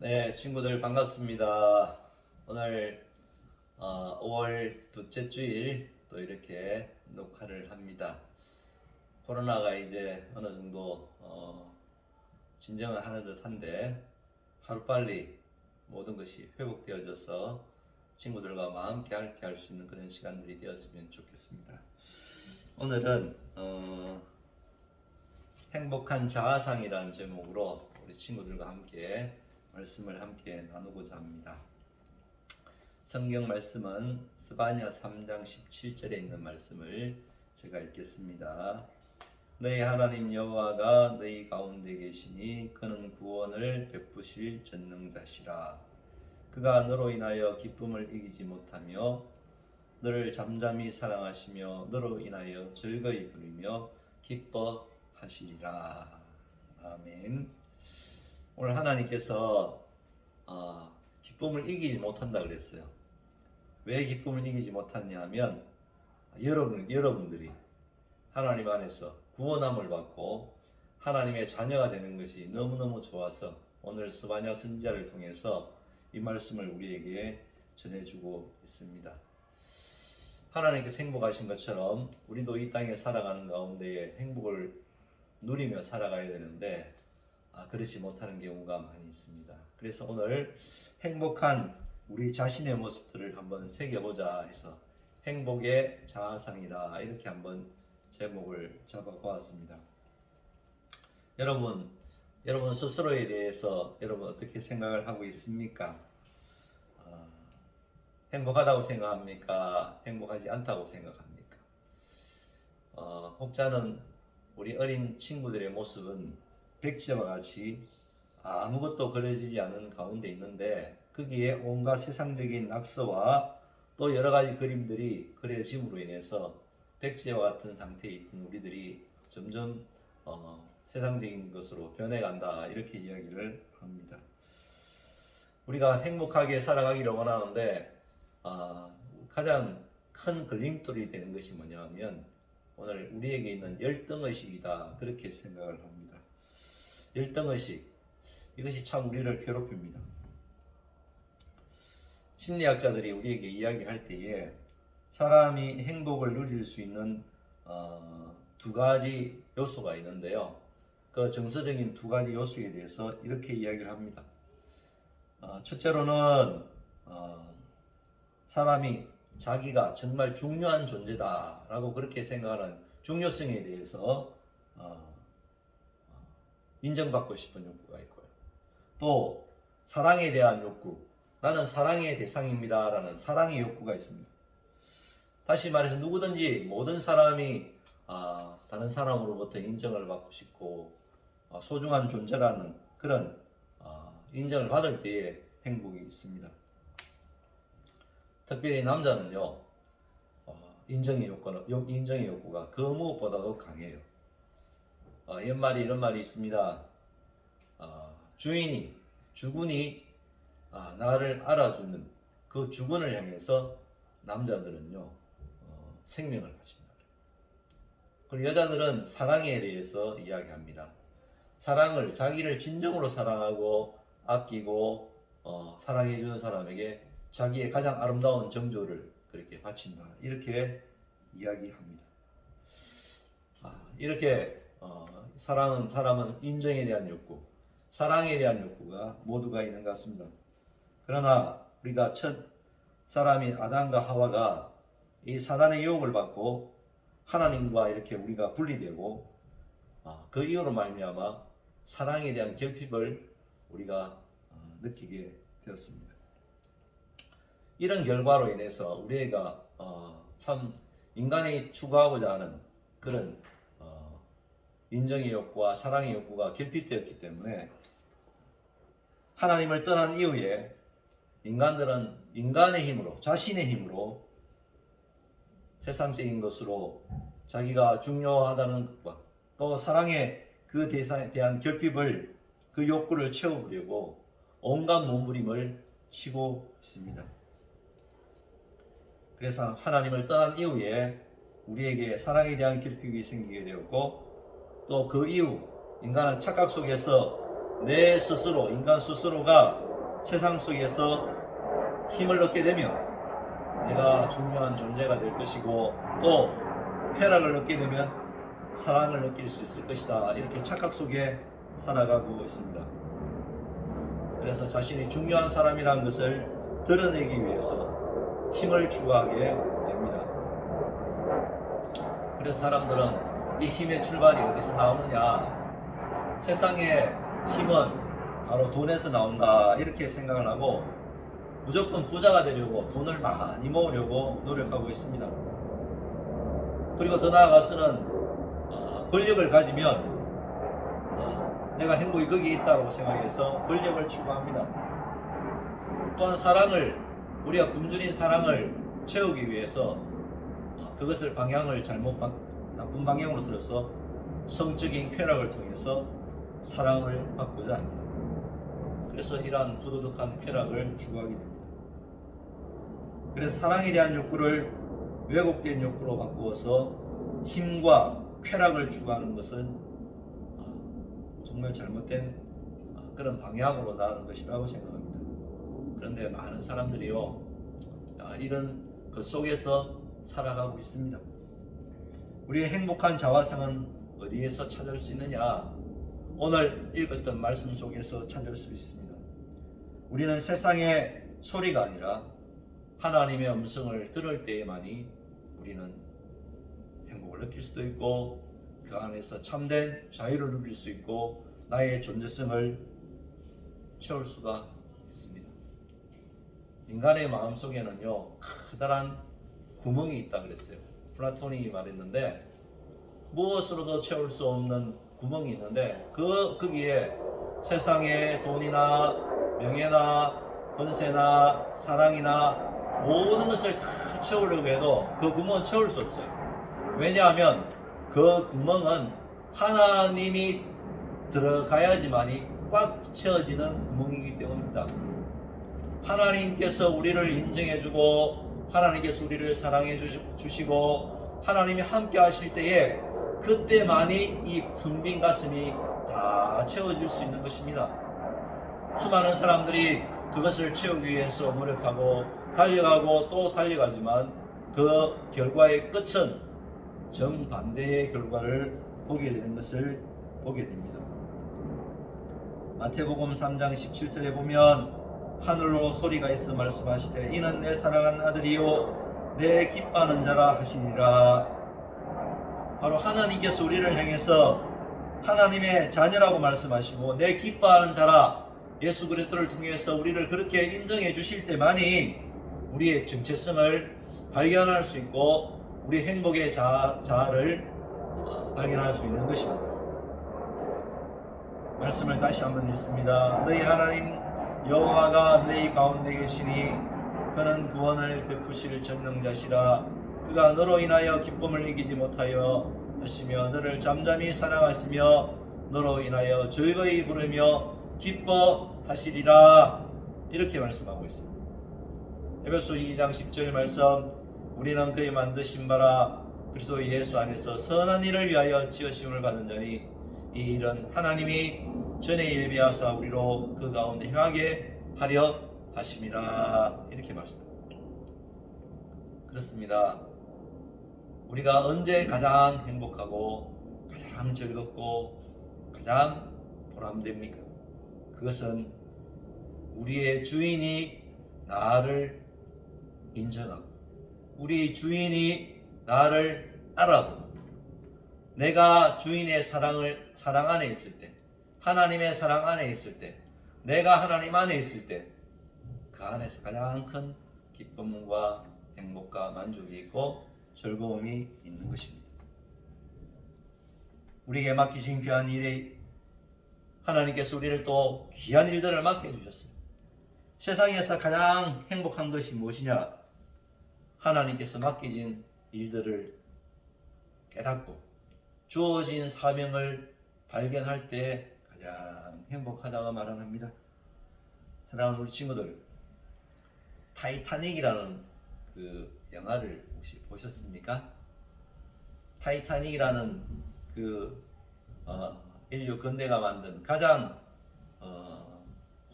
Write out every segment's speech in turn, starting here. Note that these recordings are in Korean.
네, 친구들 반갑습니다. 오늘 5월 둘째 주일 또 이렇게 녹화를 합니다. 코로나가 이제 어느 정도 진정을 하는 듯한데 하루빨리 모든 것이 회복되어져서 친구들과 함께 할 수 있는 그런 시간들이 되었으면 좋겠습니다. 오늘은 행복한 자아상이라는 제목으로 우리 친구들과 함께 말씀을 함께 나누고자 합니다. 성경 말씀은 스바냐 3장 17절에 있는 말씀을 제가 읽겠습니다. 너희 하나님 여호와가 너희 가운데 계시니 그는 구원을 베푸실 전능자시라. 그가 너로 인하여 기쁨을 이기지 못하며 너를 잠잠히 사랑하시며 너로 인하여 즐거이 부르며 기뻐하시리라. 아멘. 오늘 하나님께서 기쁨을 이기지 못한다 그랬어요. 왜 기쁨을 이기지 못하냐 하면 여러분들이 하나님 안에서 구원함을 받고 하나님의 자녀가 되는 것이 너무너무 좋아서 오늘 스바냐 선지자를 통해서 이 말씀을 우리에게 전해주고 있습니다. 하나님께서 행복하신 것처럼 우리도 이 땅에 살아가는 가운데에 행복을 누리며 살아가야 되는데 그렇지 못하는 경우가 많이 있습니다. 그래서 오늘 행복한 우리 자신의 모습들을 한번 새겨보자 해서 행복의 자아상이다 이렇게 한번 제목을 잡아보았습니다. 여러분 스스로에 대해서 여러분 어떻게 생각을 하고 있습니까? 행복하다고 생각합니까? 행복하지 않다고 생각합니까? 혹자는 우리 어린 친구들의 모습은 백지와 같이 아무것도 그려지지 않은 가운데 있는데 거기에 온갖 세상적인 낙서와 또 여러 가지 그림들이 그려짐으로 인해서 백지와 같은 상태에 있던 우리들이 점점 세상적인 것으로 변해간다 이렇게 이야기를 합니다. 우리가 행복하게 살아가기를 원하는데 가장 큰 걸림돌이 되는 것이 뭐냐면 오늘 우리에게 있는 열등의식이다 그렇게 생각을 합니다. 열등의식 이것이 참 우리를 괴롭힙니다. 심리학자들이 우리에게 이야기할 때에 사람이 행복을 누릴 수 있는 두 가지 요소가 있는데요. 그 정서적인 두 가지 요소에 대해서 이렇게 이야기를 합니다. 첫째로는 사람이 자기가 정말 중요한 존재다라고 그렇게 생각하는 중요성에 대해서 인정받고 싶은 욕구가 있고요. 또 사랑에 대한 욕구, 나는 사랑의 대상입니다 라는 사랑의 욕구가 있습니다. 다시 말해서 누구든지 모든 사람이 다른 사람으로부터 인정을 받고 싶고 소중한 존재라는 그런 인정을 받을 때에 행복이 있습니다. 특별히 남자는요 인정의 욕구가 그 무엇보다도 강해요. 옛말에 이런 말이 있습니다. 주군이 나를 알아주는 그 주군을 향해서 남자들은요 생명을 바칩니다. 그리고 여자들은 사랑에 대해서 이야기합니다. 사랑을 자기를 진정으로 사랑하고 아끼고 사랑해주는 사람에게 자기의 가장 아름다운 정조를 그렇게 바친다 이렇게 이야기합니다. 이렇게 사람은 인정에 대한 욕구, 사랑에 대한 욕구가 모두가 있는 것 같습니다. 그러나 우리가 첫 사람인 아담과 하와가 이 사단의 유혹을 받고 하나님과 이렇게 우리가 분리되고 그 이유로 말미암아 사랑에 대한 결핍을 우리가 느끼게 되었습니다. 이런 결과로 인해서 우리가 참 인간이 추구하고자 하는 그런 인정의 욕구와 사랑의 욕구가 결핍되었기 때문에 하나님을 떠난 이후에 인간들은 인간의 힘으로 자신의 힘으로 세상적인 것으로 자기가 중요하다는 것과 또 사랑의 그 대상에 대한 결핍을 그 욕구를 채우려고 온갖 몸부림을 치고 있습니다. 그래서 하나님을 떠난 이후에 우리에게 사랑에 대한 결핍이 생기게 되었고 또 그 이후 인간은 착각 속에서 인간 스스로가 세상 속에서 힘을 얻게 되면 내가 중요한 존재가 될 것이고, 또 쾌락을 얻게 되면 사랑을 느낄 수 있을 것이다, 이렇게 착각 속에 살아가고 있습니다. 그래서 자신이 중요한 사람이라는 것을 드러내기 위해서 힘을 추구하게 됩니다. 그래서 사람들은 이 힘의 출발이 어디서 나오느냐, 세상의 힘은 바로 돈에서 나온다, 이렇게 생각을 하고 무조건 부자가 되려고 돈을 많이 모으려고 노력하고 있습니다. 그리고 더 나아가서는 권력을 가지면 내가 행복이 거기에 있다고 생각해서 권력을 추구합니다. 또한 사랑을, 우리가 굶주린 사랑을 채우기 위해서 그것을 방향을 나쁜 방향으로 들어서 성적인 쾌락을 통해서 사랑을 받고자 합니다. 그래서 이러한 부도덕한 쾌락을 추구하게 됩니다. 그래서 사랑에 대한 욕구를 왜곡된 욕구로 바꾸어서 힘과 쾌락을 추구하는 것은 정말 잘못된 그런 방향으로 나가는 것이라고 생각합니다. 그런데 많은 사람들이요, 이런 그 속에서 살아가고 있습니다. 우리의 행복한 자화상은 어디에서 찾을 수 있느냐? 오늘 읽었던 말씀 속에서 찾을 수 있습니다. 우리는 세상의 소리가 아니라 하나님의 음성을 들을 때에만이 우리는 행복을 느낄 수도 있고, 그 안에서 참된 자유를 누릴 수 있고, 나의 존재성을 채울 수가 있습니다. 인간의 마음속에는요, 커다란 구멍이 있다 그랬어요. 플라톤이 말했는데, 무엇으로도 채울 수 없는 구멍이 있는데, 거기에 세상의 돈이나 명예나 권세나 사랑이나 모든 것을 다 채우려고 해도 그 구멍은 채울 수 없어요. 왜냐하면 그 구멍은 하나님이 들어가야지만이 꽉 채워지는 구멍이기 때문입니다. 하나님께서 우리를 인정해주고, 하나님께서 우리를 사랑해 주시고, 하나님이 함께 하실 때에 그때만이 이 텅 빈 가슴이 다 채워질 수 있는 것입니다. 수많은 사람들이 그것을 채우기 위해서 노력하고 달려가고 또 달려가지만 그 결과의 끝은 정반대의 결과를 보게 되는 것을 보게 됩니다. 마태복음 3장 17절에 보면 하늘로 소리가 있어 말씀하시되 이는 내 사랑하는 아들이요 내 기뻐하는 자라 하시니라. 바로 하나님께서 우리를 향해서 하나님의 자녀라고 말씀하시고 내 기뻐하는 자라, 예수 그리스도를 통해서 우리를 그렇게 인정해 주실 때만이 우리의 정체성을 발견할 수 있고 우리 행복의 자아를 발견할 수 있는 것입니다. 말씀을 다시 한번 읽습니다. 너희 하나님 여호와가 너희 가운데 계시니 그는 구원을 베푸실 전능자시라. 그가 너로 인하여 기쁨을 이기지 못하여 하시며 너를 잠잠히 사랑하시며 너로 인하여 즐거이 부르며 기뻐하시리라. 이렇게 말씀하고 있습니다. 에베소 2장 10절 말씀, 우리는 그의 만드신 바라 그리스도 예수 안에서 선한 일을 위하여 지으심을 받은 자니 이 일은 하나님이 전에 예비하사 우리로 그 가운데 행하게 하려 하심이라. 이렇게 말씀합니다. 그렇습니다. 우리가 언제 가장 행복하고 가장 즐겁고 가장 보람됩니까? 그것은 우리의 주인이 나를 인정하고 우리 주인이 나를 알아보고 내가 주인의 사랑 안에 있을 때, 하나님의 사랑 안에 있을 때, 내가 하나님 안에 있을 때 그 안에서 가장 큰 기쁨과 행복과 만족이 있고 즐거움이 있는 것입니다. 우리에게 맡기신 귀한 일에 하나님께서 우리를 또 귀한 일들을 맡겨주셨습니다. 세상에서 가장 행복한 것이 무엇이냐? 하나님께서 맡겨진 일들을 깨닫고 주어진 사명을 발견할 때 가장 행복하다고 말합니다. 사랑하는 우리 친구들, 타이타닉이라는 그 영화를 혹시 보셨습니까? 타이타닉이라는 그 인류 근대가 만든 가장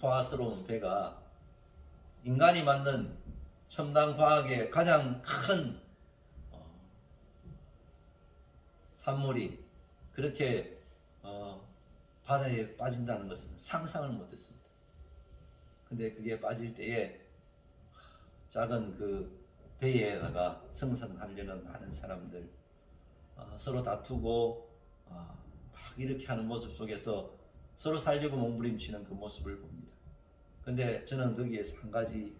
호화스러운 배가 인간이 만든 첨단 과학의 가장 큰 산물이 그렇게 바다에 빠진다는 것은 상상을 못했습니다. 근데 그게 빠질 때에 작은 그 배에다가 승선하려는 많은 사람들, 서로 다투고 막 이렇게 하는 모습 속에서 서로 살려고 몸부림치는 그 모습을 봅니다. 근데 저는 거기에서 한 가지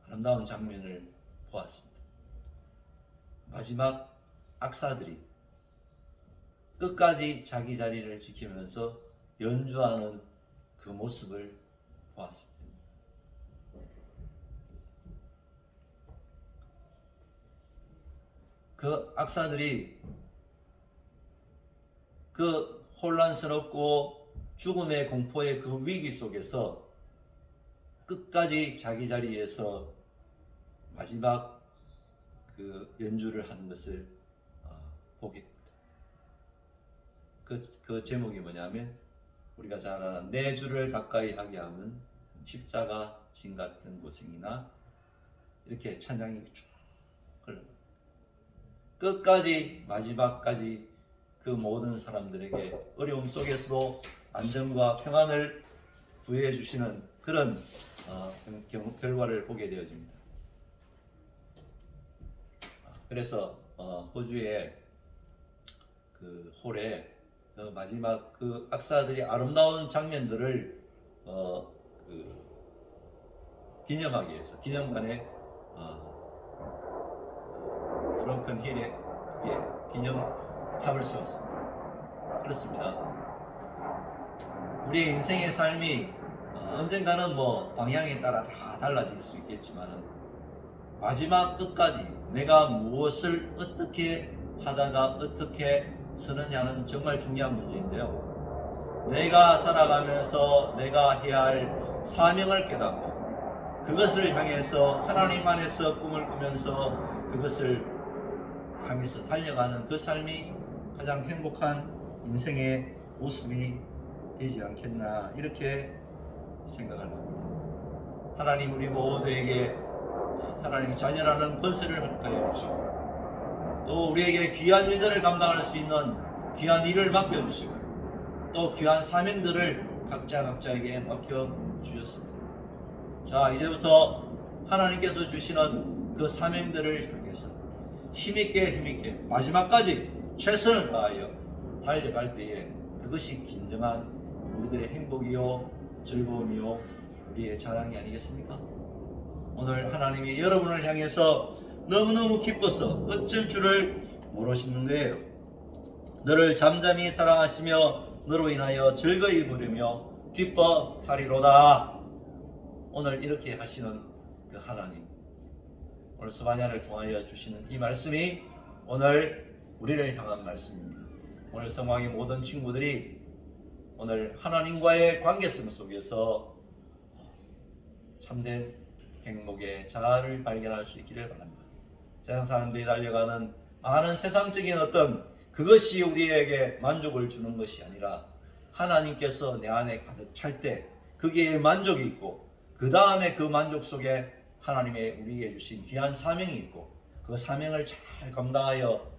아름다운 장면을 보았습니다. 마지막 악사들이 끝까지 자기 자리를 지키면서 연주하는 그 모습을 보았습니다. 그 악사들이 그 혼란스럽고 죽음의 공포의 그 위기 속에서 끝까지 자기 자리에서 마지막 그 연주를 하는 것을 보게 됩니다. 그 제목이 뭐냐면 우리가 잘 아는 내 주를 가까이 하게 하면 십자가 진 같은 고생이나 이렇게 찬양이 쭉 흘러갑니다. 끝까지 마지막까지 그 모든 사람들에게 어려움 속에서도 안정과 평안을 부여해 주시는 그런 결과를 보게 되어집니다. 그래서 호주의 그 홀에 마지막 그 악사들이 아름다운 장면들을 기념하기 위해서 기념관에 프렁큰 힐에 기념탑을 세웠습니다. 그렇습니다. 우리의 인생의 삶이 언젠가는 뭐 방향에 따라 다 달라질 수 있겠지만 마지막 끝까지 내가 무엇을 어떻게 하다가 어떻게 서느냐는 정말 중요한 문제인데요. 내가 살아가면서 내가 해야 할 사명을 깨닫고 그것을 향해서 하나님 안에서 꿈을 꾸면서 그것을 향해서 달려가는 그 삶이 가장 행복한 인생의 모습이 되지 않겠나 이렇게 생각을 합니다. 하나님 우리 모두에게 하나님의 자녀라는 권세를 허락하여 주시고 또 우리에게 귀한 일들을 감당할 수 있는 귀한 일을 맡겨주시고 또 귀한 사명들을 각자에게 맡겨주셨습니다. 자, 이제부터 하나님께서 주시는 그 사명들을 향해서 힘있게 마지막까지 최선을 다하여 달려갈 때에 그것이 진정한 우리들의 행복이요 즐거움이요 우리의 자랑이 아니겠습니까? 오늘 하나님이 여러분을 향해서 너무너무 기뻐서 어쩔 줄을 모르시는 거예요. 너를 잠잠히 사랑하시며 너로 인하여 즐거이 부르며 기뻐하리로다. 오늘 이렇게 하시는 그 하나님, 오늘 스바냐를 통하여 주시는 이 말씀이 오늘 우리를 향한 말씀입니다. 오늘 성황의 모든 친구들이 오늘 하나님과의 관계성 속에서 참된 행복의 자아를 발견할 수 있기를 바랍니다. 세상 사람들이 달려가는 많은 세상적인 어떤 그것이 우리에게 만족을 주는 것이 아니라 하나님께서 내 안에 가득 찰 때 거기에 만족이 있고 그 다음에 그 만족 속에 하나님의 우리에게 주신 귀한 사명이 있고 그 사명을 잘 감당하여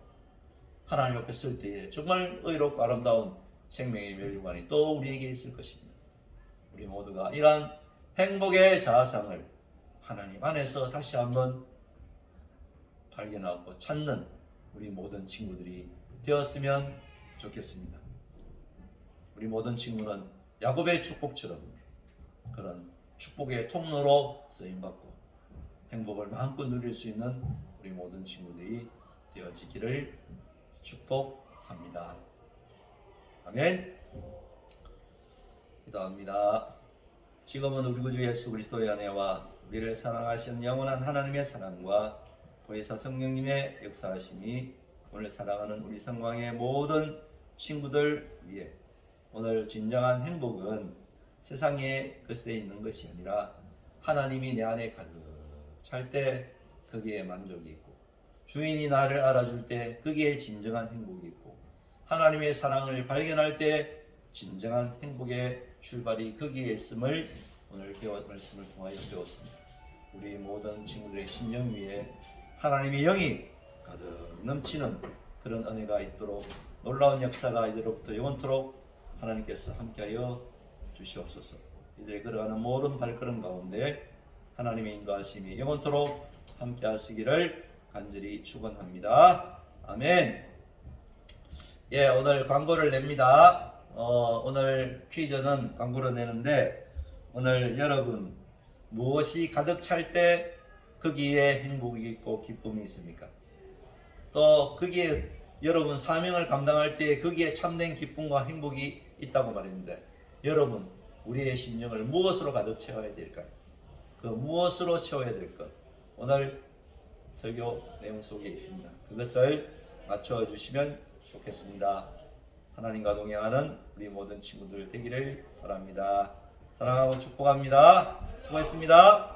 하나님 옆에 설 때에 정말 의롭고 아름다운 생명의 멸류관이 또 우리에게 있을 것입니다. 우리 모두가 이러한 행복의 자아상을 하나님 안에서 다시 한번 발견하고 찾는 우리 모든 친구들이 되었으면 좋겠습니다. 우리 모든 친구는 야곱의 축복처럼 그런 축복의 통로로 쓰임받고 행복을 마음껏 누릴 수 있는 우리 모든 친구들이 되어지기를 축복합니다. 아멘. 기도합니다. 지금은 우리 구주 예수 그리스도의 은혜와 우리를 사랑하신 영원한 하나님의 사랑과 보혜사 성령님의 역사하심이 오늘 사랑하는 우리 성광의 모든 친구들 위해 오늘 진정한 행복은 세상의 것에 있는 것이 아니라 하나님이 내 안에 가득 찰 때 거기에 만족이 있고 주인이 나를 알아줄 때 거기에 진정한 행복이 있고 하나님의 사랑을 발견할 때 진정한 행복의 출발이 거기에 있음을 오늘 말씀을 통하여 배웠습니다. 우리 모든 친구들의 심령 위에 하나님의 영이 가득 넘치는 그런 은혜가 있도록, 놀라운 역사가 이대로부터 영원토록 하나님께서 함께하여 주시옵소서. 이들이 걸어가는 모든 발걸음 가운데 하나님의 인도하심이 영원토록 함께하시기를 간절히 축원합니다. 아멘. 예, 오늘 광고를 냅니다. 오늘 퀴즈는 광고를 내는데, 오늘 여러분 무엇이 가득 찰 때 거기에 행복이 있고 기쁨이 있습니까? 또 거기에 여러분 사명을 감당할 때 거기에 참된 기쁨과 행복이 있다고 말했는데, 여러분 우리의 심령을 무엇으로 가득 채워야 될까요? 그 무엇으로 채워야 될 것, 오늘 설교 내용 속에 있습니다. 그것을 맞춰 주시면 좋겠습니다. 하나님과 동행하는 우리 모든 친구들 되기를 바랍니다. 사랑하고 축복합니다. 수고했습니다.